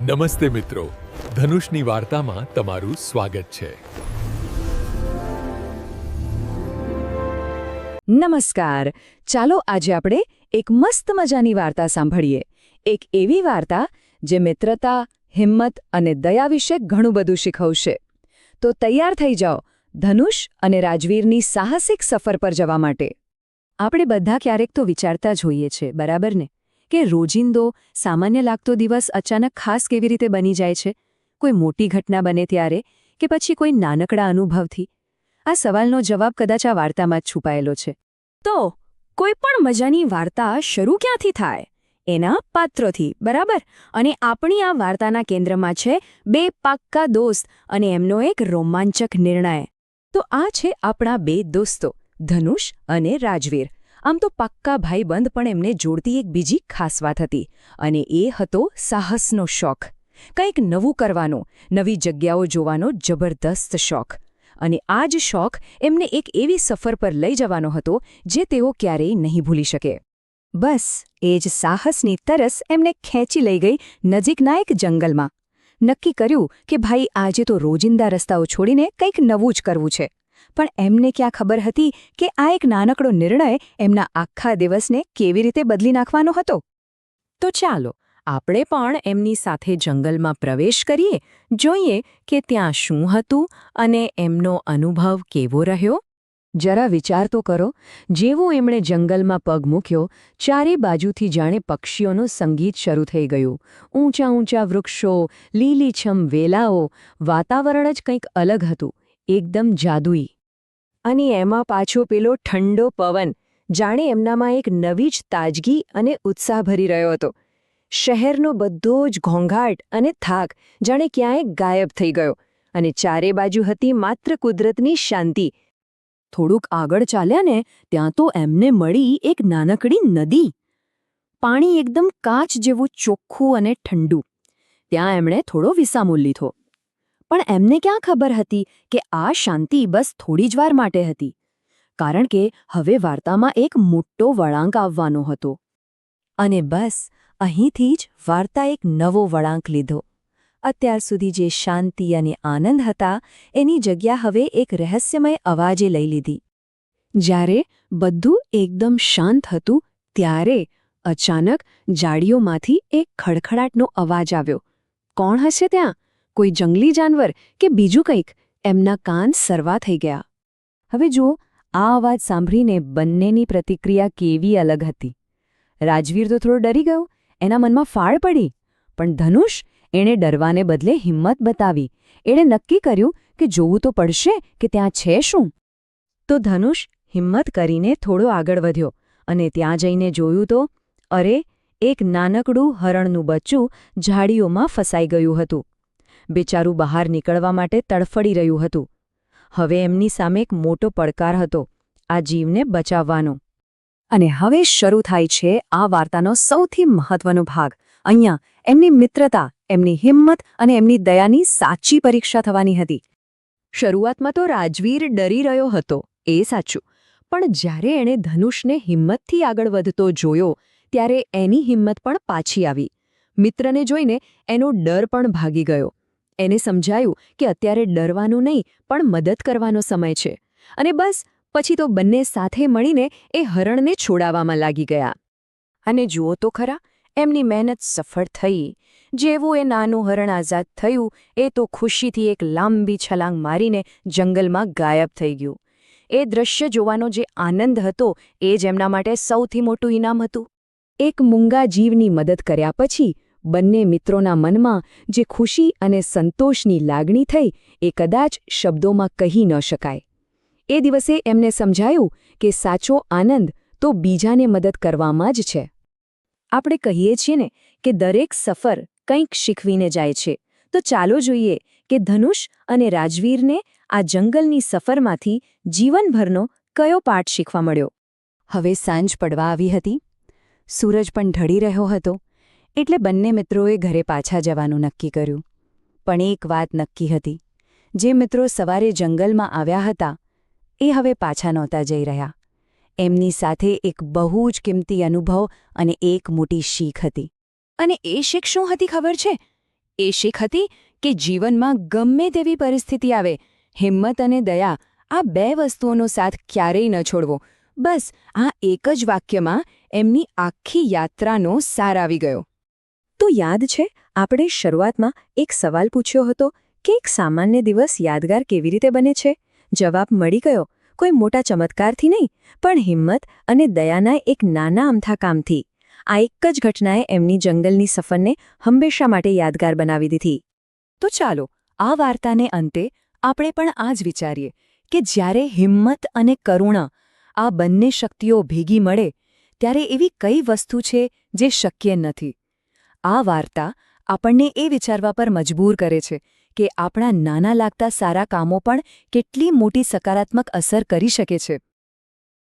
નમસ્તે મિત્રો, ધનુષની વાર્તામાં તમારું સ્વાગત છે. નમસ્કાર. ચાલો આજે આપણે એક મસ્ત મજાની વાર્તા સાંભળીએ. એક એવી વાર્તા જે મિત્રતા, હિંમત અને દયા વિશે ઘણું બધું શીખવશે. તો તૈયાર થઈ જાઓ ધનુષ અને રાજવીરની સાહસિક સફર પર જવા માટે. આપણે બધા ક્યારેક તો વિચારતા જ હોઈએ છે, બરાબર ને, કે રોજિંદો સામાન્ય લાગતો દિવસ અચાનક ખાસ કેવી રીતે બની જાય છે? કોઈ મોટી ઘટના બને ત્યારે કે પછી કોઈ નાનકડા અનુભવથી? આ સવાલનો જવાબ કદાચ આ વાર્તામાં જ છુપાયેલો છે. તો કોઈ પણ મજાની વાર્તા શરૂ ક્યાંથી થાય? એના પાત્રોથી, બરાબર? અને આપણી આ વાર્તાના કેન્દ્રમાં છે બે પાક્કા દોસ્ત અને એમનો એક રોમાંચક નિર્ણય. તો આ છે આપણા બે દોસ્તો, ધનુષ અને રાજવીર. આમ તો પાક્કા ભાઈબંધ, પણ એમને જોડતી એક બીજી ખાસ વાત હતી, અને એ હતો સાહસનો શોખ. કંઈક નવું કરવાનો, નવી જગ્યાઓ જોવાનો જબરદસ્ત શોખ. અને આ જ શોખ એમને એક એવી સફર પર લઈ જવાનો હતો જે તેઓ ક્યારેય નહીં ભૂલી શકે. બસ એ જ સાહસની તરસ એમને ખેંચી લઈ ગઈ નજીકના એક જંગલમાં. નક્કી કર્યું કે ભાઈ આજે તો રોજિંદા રસ્તાઓ છોડીને કંઈક નવું જ કરવું છે. પણ એમને ક્યાં ખબર હતી કે આ એક નાનકડો નિર્ણય એમના આખા દિવસને કેવી રીતે બદલી નાખવાનો હતો. તો ચાલો આપણે પણ એમની સાથે જંગલમાં પ્રવેશ કરીએ, જોઈએ કે ત્યાં શું હતું અને એમનો અનુભવ કેવો રહ્યો. જરા વિચાર તો કરો, જેવું એમણે જંગલમાં પગ મૂક્યો, ચારે બાજુથી જાણે પક્ષીઓનું સંગીત શરૂ થઈ ગયું. ઊંચા ઊંચા વૃક્ષો, લીલીછમ વેલાઓ, વાતાવરણ જ કંઈક અલગ હતું, એકદમ જાદુઈ. અને એમાં પાછો પેલો ઠંડો પવન, જાણે એમનામાં એક નવી જ તાજગી અને ઉત્સાહ ભરી રહ્યો હતો. શહેરનો બધો જ ઘોંઘાટ અને થાક જાણે ક્યાંય ગાયબ થઈ ગયો, અને ચારે બાજુ હતી માત્ર કુદરતની શાંતિ. થોડુંક આગળ ચાલ્યા ને ત્યાં તો એમને મળી એક નાનકડી નદી. પાણી એકદમ કાચ જેવું ચોખ્ખું અને ઠંડુ. ત્યાં એમણે થોડો વિસામો લીધો. પણ એમને ક્યાં ખબર હતી કે આ શાંતિ બસ થોડી જ વાર માટે હતી, કારણ કે હવે વાર્તામાં એક મોટો વળાંક આવવાનો હતો. અને બસ અહીંથી જ વાર્તા એક નવો વળાંક લીધો. અત્યાર સુધી જે શાંતિ અને આનંદ હતા એની જગ્યા હવે એક રહસ્યમય અવાજે લઈ લીધી. જ્યારે બધું એકદમ શાંત હતું ત્યારે અચાનક ઝાડીઓમાંથી એક ખડખડાટનો અવાજ આવ્યો. કોણ હશે ત્યાં? કોઈ જંગલી જાનવર કે બીજું કંઈક? એમના કાન સરવા થઈ ગયા. હવે જુઓ, આ અવાજ સાંભળીને બંનેની પ્રતિક્રિયા કેવી અલગ હતી. રાજવીર તો થોડો ડરી ગયો, એના મનમાં ફાળ પડી. પણ ધનુષ, એણે ડરવાને બદલે હિંમત બતાવી. એણે નક્કી કર્યું કે જોવું તો પડશે કે ત્યાં છે શું. તો ધનુષ હિંમત કરીને થોડો આગળ વધ્યો અને ત્યાં જઈને જોયું તો અરે, એક નાનકડું હરણનું બચ્ચું ઝાડીઓમાં ફસાઈ ગયું હતું. બેચારું બહાર નીકળવા માટે તડફડી રહ્યું હતું. હવે એમની સામે એક મોટો પડકાર હતો, આ જીવને બચાવવાનો. અને હવે શરૂ થાય છે આ વાર્તાનો સૌથી મહત્વનો ભાગ. અહીંયા એમની મિત્રતા, એમની હિંમત અને એમની દયાની સાચી પરીક્ષા થવાની હતી. શરૂઆતમાં તો રાજવીર ડરી રહ્યો હતો, એ સાચું. પણ જ્યારે એણે ધનુષને હિંમતથી આગળ વધતો જોયો ત્યારે એની હિંમત પણ પાછી આવી. મિત્રને જોઈને એનો ડર પણ ભાગી ગયો. એને સમજાયું કે અત્યારે ડરવાનું નહીં પણ મદદ કરવાનો સમય છે. અને બસ પછી તો બંને સાથે મળીને એ હરણને છોડાવવામાં લાગી ગયા. અને જુઓ તો ખરા, એમની મહેનત સફળ થઈ. જેવું એ નાનું હરણ આઝાદ થયું એ તો ખુશીથી એક લાંબી છલાંગ મારીને જંગલમાં ગાયબ થઈ ગયું. એ દૃશ્ય જોવાનો જે આનંદ હતો એ જ એમના માટે સૌથી મોટું ઇનામ હતું. એક મૂંગા જીવની મદદ કર્યા પછી બંને મિત્રોના મનમાં જે ખુશી અને સંતોષની લાગણી થઈ એ કદાચ શબ્દોમાં કહી ન શકાય. એ દિવસે એમને સમજાયું કે સાચો આનંદ તો બીજાને મદદ કરવામાં જ છે. આપણે કહીએ છીએ ને કે દરેક સફર કંઈક શીખવીને જાય છે. તો ચાલો જોઈએ કે ધનુષ અને રાજવીરને આ જંગલની સફરમાંથી જીવનભરનો કયો પાઠ શીખવા મળ્યો. હવે સાંજ પડવા આવી હતી. સૂરજ પણ ઢળી રહ્યો હતો. એટલે બંને મિત્રોએ ઘરે પાછા જવાનું નક્કી કર્યું. પણ એક વાત નક્કી હતી, જે મિત્રો સવારે જંગલમાં આવ્યા હતા એ હવે પાછા નહોતા જઈ રહ્યા. એમની સાથે એક બહુ જ કિંમતી અનુભવ અને એક મોટી શીખ હતી. અને એ શીખ શું હતી ખબર છે? એ શીખ હતી કે જીવનમાં ગમે તેવી પરિસ્થિતિ આવે, હિંમત અને દયા આ બે વસ્તુઓનો સાથ ક્યારેય ન છોડવો. બસ આ એક જ વાક્યમાં એમની આખી યાત્રાનો સાર આવી ગયો. તો યાદ છે આપણે શરૂઆતમાં એક સવાલ પૂછ્યો હતો કે એક સામાન્ય દિવસ યાદગાર કેવી રીતે બને છે? જવાબ મળી ગયો. કોઈ મોટા ચમત્કારથી નહીં, પણ હિંમત અને દયાના એક નાના અમથા કામથી. આ એક જ ઘટનાએ એમની જંગલની સફરને હંમેશા માટે યાદગાર બનાવી દીધી. તો ચાલો આ વાર્તાને અંતે આપણે પણ આ જ વિચારીએ કે જ્યારે હિંમત અને કરુણા આ બંને શક્તિઓ ભેગી મળે ત્યારે એવી કઈ વસ્તુ છે જે શક્ય નથી. આ વાર્તા આપણને એ વિચારવા પર મજબૂર કરે છે કે આપણા નાના લાગતા સારા કામો પણ કેટલી મોટી સકારાત્મક અસર કરી શકે છે.